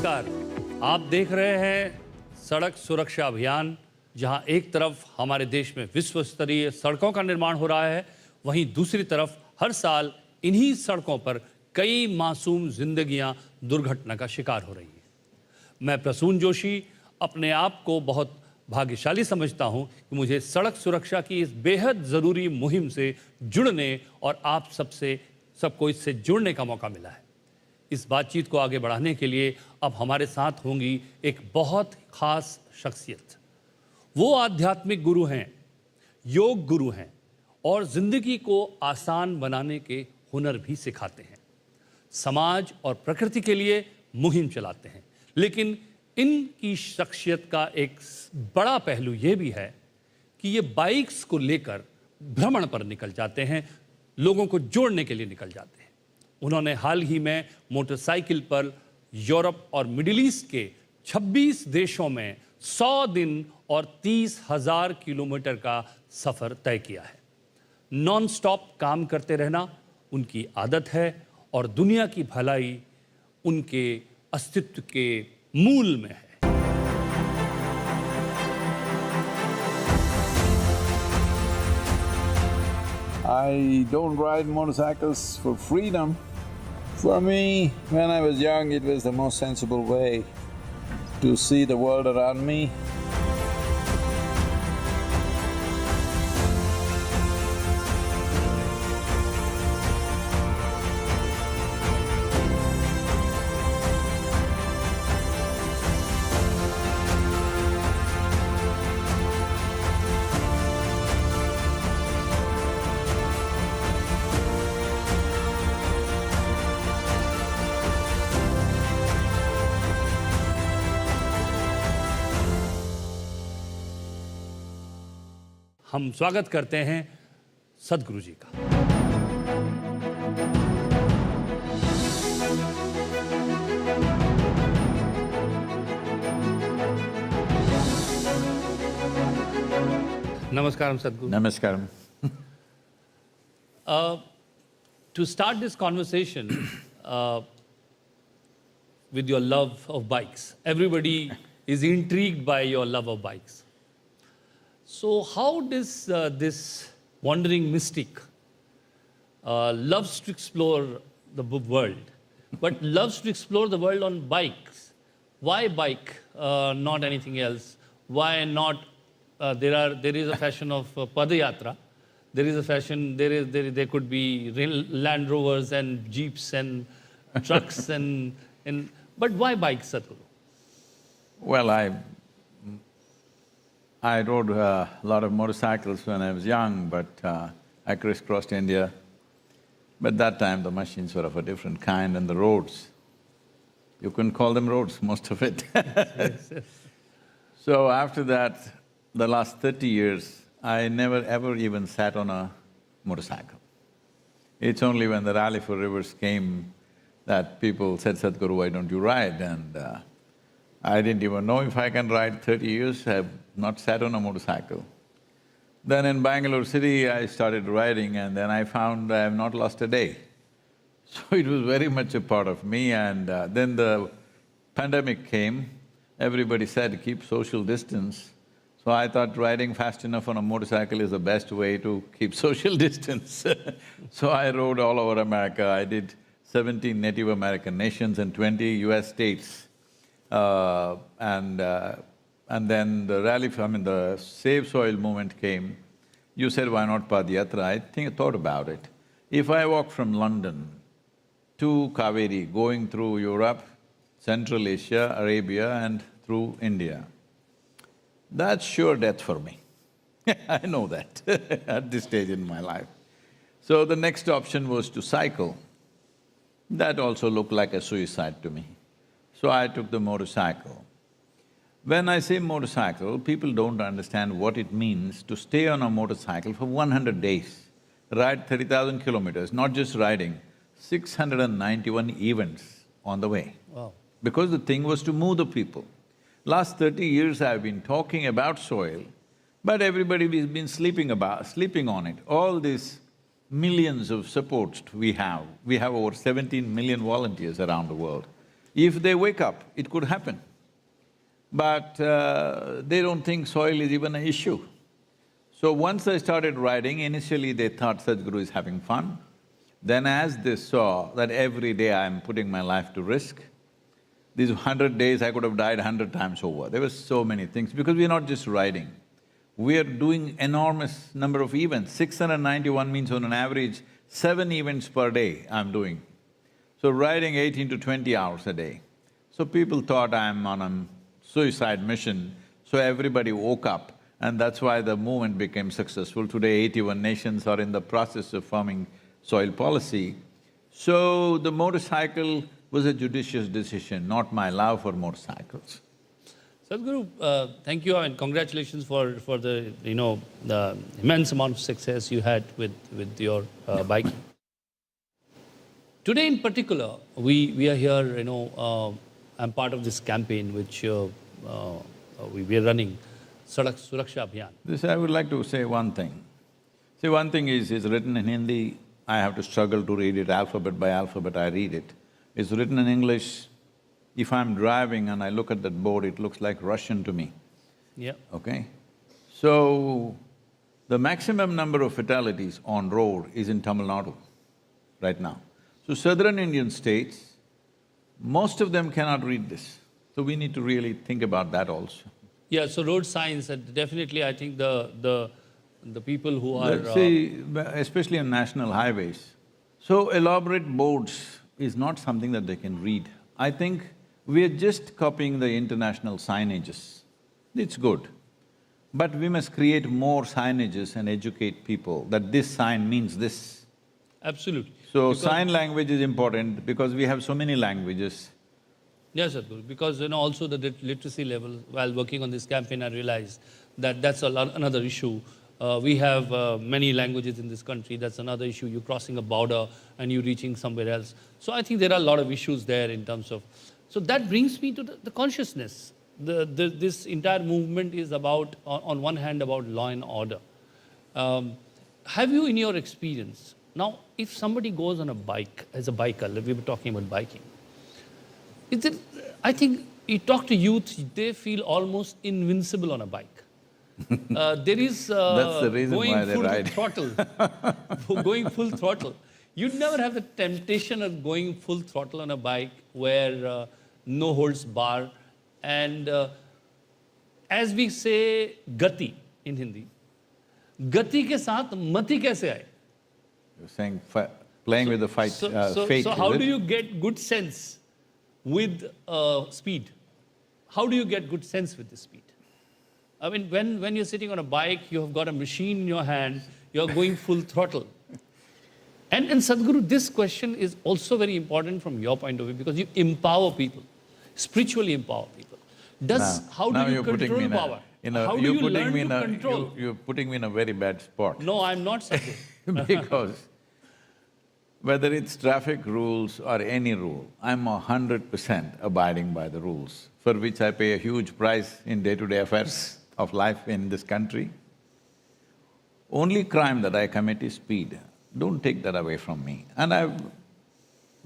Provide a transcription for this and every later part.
नमस्कार, आप देख रहे हैं सड़क सुरक्षा अभियान, जहां एक तरफ हमारे देश में विश्व स्तरीय सड़कों का निर्माण हो रहा है, वहीं दूसरी तरफ हर साल इन्हीं सड़कों पर कई मासूम जिंदगियां दुर्घटना का शिकार हो रही हैं। मैं प्रसून जोशी अपने आप को बहुत भाग्यशाली समझता हूं कि मुझे सड़क सुरक्षा की इस बेहद ज़रूरी मुहिम से जुड़ने और आप सबको इससे जुड़ने का मौका मिला है। इस बातचीत को आगे बढ़ाने के लिए अब हमारे साथ होंगी एक बहुत खास शख्सियत। वो आध्यात्मिक गुरु हैं, योग गुरु हैं और ज़िंदगी को आसान बनाने के हुनर भी सिखाते हैं। समाज और प्रकृति के लिए मुहिम चलाते हैं। लेकिन इनकी शख्सियत का एक बड़ा पहलू ये भी है कि ये बाइक्स को लेकर भ्रमण पर निकल जाते हैं, लोगों को जोड़ने के लिए निकल जाते हैं। उन्होंने हाल ही में मोटरसाइकिल पर यूरोप और मिडिल ईस्ट के 26 देशों में 100 दिन और 30,000 किलोमीटर का सफ़र तय किया है। नॉन स्टॉप काम करते रहना उनकी आदत है और दुनिया की भलाई उनके अस्तित्व के मूल में है। I don't ride motorcycles for freedom. For me, when I was young, it was the most sensible way to see the world around me. हम स्वागत करते हैं सदगुरु जी का। नमस्कार सदगुरु। Namaskaram. To start this conversation with your love of bikes, everybody is intrigued by your love of bikes. So how does this wandering mystic loves to explore the world, but loves to explore the world on bikes? Why bike, not anything else? Why not? There is a fashion of padayatra. There is a fashion. There could be Land Rovers and Jeeps and trucks but why bike, Satguru? Well, I rode a lot of motorcycles when I was young, but I crisscrossed India. But that time the machines were of a different kind and the roads, you couldn't call them roads, most of it. Yes. So after that, the last 30 years, I never ever even sat on a motorcycle. It's only when the Rally for Rivers came that people said, Satguru, why don't you ride? And I didn't even know if I can ride. 30 years, I've not sat on a motorcycle. Then in Bangalore city, I started riding and then I found I have not lost a day. So it was very much a part of me and then the pandemic came, everybody said keep social distance. So I thought riding fast enough on a motorcycle is the best way to keep social distance. So I rode all over America. I did 17 Native American nations and 20 US states. And then the the Save Soil movement came. You said, why not Padayatra? I thought about it. If I walk from London to Kaveri, going through Europe, Central Asia, Arabia and through India, that's sure death for me. I know that at this stage in my life. So the next option was to cycle. That also looked like a suicide to me. So I took the motorcycle. When I say motorcycle, people don't understand what it means to stay on a motorcycle for 100 days, ride 30,000 kilometers, not just riding, 691 events on the way. Wow. Because the thing was to move the people. Last 30 years I've been talking about soil, but everybody has been sleeping on it. All these millions of supports we have over 17 million volunteers around the world. If they wake up, it could happen. But they don't think soil is even an issue. So once I started riding, initially they thought Satguru is having fun. Then as they saw that every day I'm putting my life to risk, these 100 days I could have died 100 times over. There were so many things, because we're not just riding. We are doing enormous number of events. 691 means on an average, 7 events per day I'm doing. So riding 18 to 20 hours a day. So people thought I'm on a suicide mission, so everybody woke up, and that's why the movement became successful. Today 81 nations are in the process of forming soil policy. So the motorcycle was a judicious decision, not my love for motorcycles. Sadhguru, thank you and congratulations for the, the immense amount of success you had with your biking. Today in particular, we are here, I'm part of this campaign which we are running, Sadak Suraksha Abhiyan. This I would like to say one thing. See, one thing is, it's written in Hindi, I have to struggle to read it alphabet by alphabet, I read it. It's written in English, if I'm driving and I look at that board, it looks like Russian to me. Yeah. Okay? So, the maximum number of fatalities on road is in Tamil Nadu right now. So southern Indian states, most of them cannot read this. So we need to really think about that also. Yeah, so road signs, and definitely I think the people who are… See, especially on national highways, so elaborate boards is not something that they can read. I think we are just copying the international signages. It's good. But we must create more signages and educate people that this sign means this. Absolutely. So because sign language is important because we have so many languages. Yes, Sadhguru, because also the literacy level, while working on this campaign, I realized that that's another issue. We have many languages in this country, that's another issue. You're crossing a border and you're reaching somewhere else. So I think there are a lot of issues there in terms of… So that brings me to the consciousness. This entire movement is about, on one hand, about law and order. Have you, in your experience, now if somebody goes on a bike, as a biker, we were talking about biking, is it… I think you talk to youth, they feel almost invincible on a bike. There is That's the reason going why they full ride. throttle, going full throttle. You'd never have the temptation of going full throttle on a bike where no holds bar, and as we say gati in Hindi, gati ke saath mati kaise aaye? You're saying playing with the fate. So how do you get good sense with speed? How do you get good sense with the speed? I mean, when you're sitting on a bike, you have got a machine in your hand, you're going full throttle. And Sadhguru, this question is also very important from your point of view, because you empower people, spiritually empower people. How do you control power? How do you learn to control? You're putting me in a very bad spot. No, I'm not, Sadhguru. Because whether it's traffic rules or any rule, I'm 100% abiding by the rules, for which I pay a huge price in day-to-day affairs of life in this country. Only crime that I commit is speed. Don't take that away from me. And I've…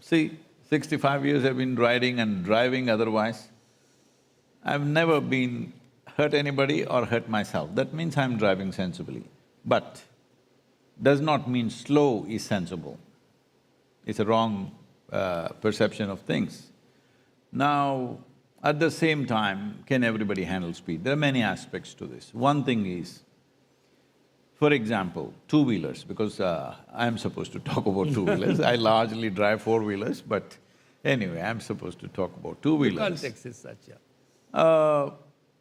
see, 65 years I've been riding and driving otherwise. I've never been hurt anybody or hurt myself. That means I'm driving sensibly. But does not mean slow is sensible. It's a wrong perception of things. Now, at the same time, can everybody handle speed? There are many aspects to this. One thing is, for example, two-wheelers, because I'm supposed to talk about two-wheelers. I largely drive four-wheelers, but anyway, I'm supposed to talk about two-wheelers. The context is such, yeah.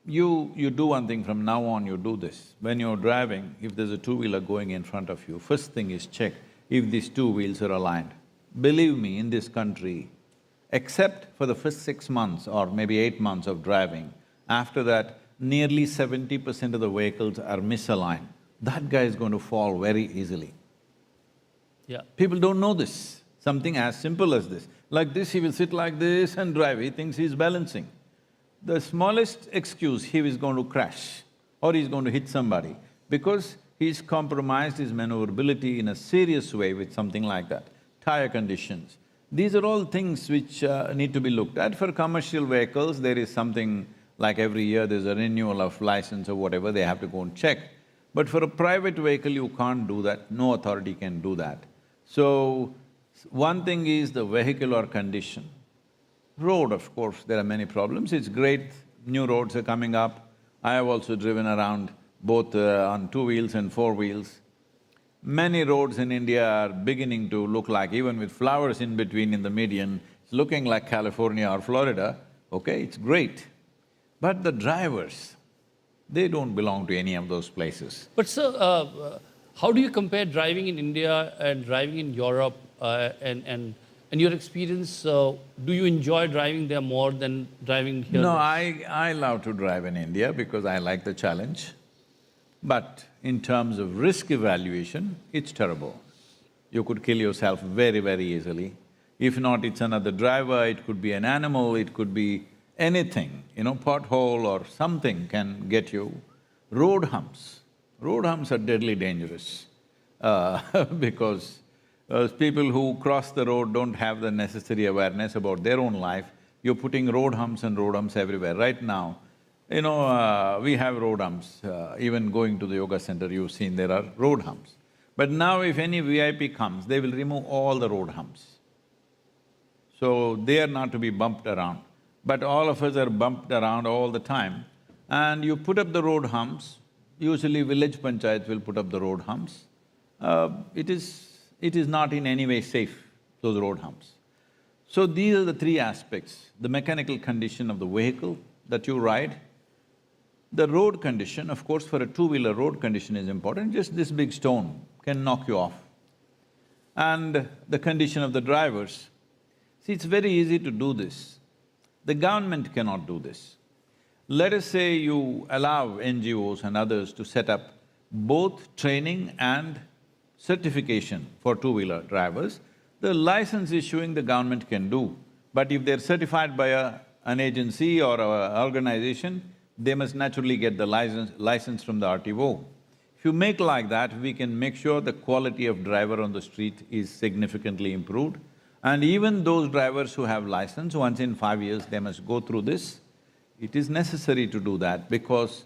You do one thing, from now on you do this. When you're driving, if there's a two-wheeler going in front of you, first thing is check if these two wheels are aligned. Believe me, in this country, except for the first 6 months or maybe 8 months of driving, after that, nearly 70% of the vehicles are misaligned. That guy is going to fall very easily. Yeah. People don't know this, something as simple as this. Like this, he will sit like this and drive, he thinks he's balancing. The smallest excuse, he is going to crash or he's going to hit somebody, because he's compromised his maneuverability in a serious way with something like that. Tire conditions, These are all things which need to be looked at. For commercial vehicles, there is something like every year there's a renewal of license or whatever, they have to go and check. But for a private vehicle, you can't do that, no authority can do that. So, one thing is the vehicular condition. Road, of course, there are many problems. It's great, new roads are coming up. I have also driven around both on 2 wheels and 4 wheels. Many roads in India are beginning to look like, even with flowers in between in the median, it's looking like California or Florida. Okay, it's great. But the drivers, they don't belong to any of those places. But sir, how do you compare driving in India and driving in Europe and your experience? Do you enjoy driving there more than driving here? No, I love to drive in India because I like the challenge. But in terms of risk evaluation, it's terrible. You could kill yourself very, very easily. If not, it's another driver, it could be an animal, it could be anything, pothole or something can get you. Road humps are deadly dangerous because people who cross the road don't have the necessary awareness about their own life. You're putting road humps and road humps everywhere. Right now, we have road humps, even going to the yoga center, you've seen there are road humps. But now if any VIP comes, they will remove all the road humps. So they are not to be bumped around. But all of us are bumped around all the time. And you put up the road humps, usually village panchayat will put up the road humps. It is not in any way safe, those road humps. So these are the three aspects: the mechanical condition of the vehicle that you ride, the road condition, of course for a two-wheeler road condition is important, just this big stone can knock you off, and the condition of the drivers. See, it's very easy to do this. The government cannot do this. Let us say you allow NGOs and others to set up both training and certification for two-wheeler drivers. The license issuing the government can do, but if they're certified by an agency or an organization, they must naturally get the license from the RTO. If you make like that, we can make sure the quality of driver on the street is significantly improved. And even those drivers who have license, once in 5 years, they must go through this. It is necessary to do that because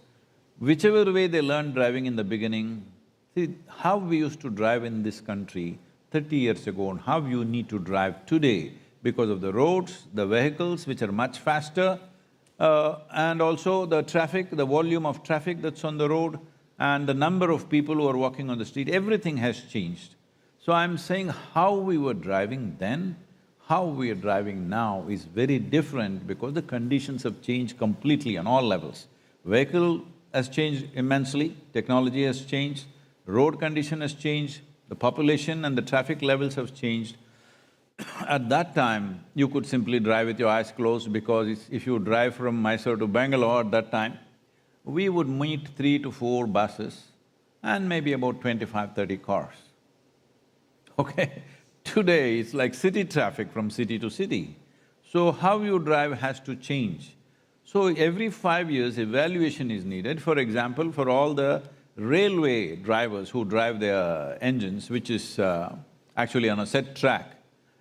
whichever way they learned driving in the beginning, see, how we used to drive in this country 30 years ago and how you need to drive today because of the roads, the vehicles which are much faster, and also the traffic, the volume of traffic that's on the road and the number of people who are walking on the street, everything has changed. So I'm saying how we were driving then, how we are driving now is very different because the conditions have changed completely on all levels. Vehicle has changed immensely, technology has changed, road condition has changed, the population and the traffic levels have changed. At that time, you could simply drive with your eyes closed because if you drive from Mysore to Bangalore at that time, we would meet 3 to 4 buses and maybe about 25-30 cars. Okay? Today, it's like city traffic from city to city. So how you drive has to change. So every 5 years, evaluation is needed. For example, for all the railway drivers who drive their engines, which is actually on a set track,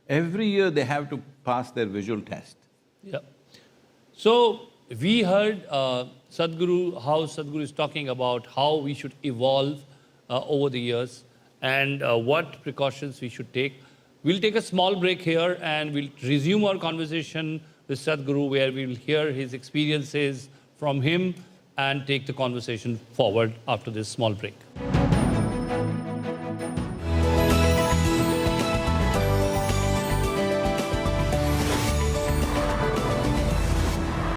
every year they have to pass their visual test. Yeah. So, we heard Satguru, how Satguru is talking about how we should evolve over the years and what precautions we should take. We'll take a small break here and we'll resume our conversation with Satguru where we'll hear his experiences from him and take the conversation forward after this small break.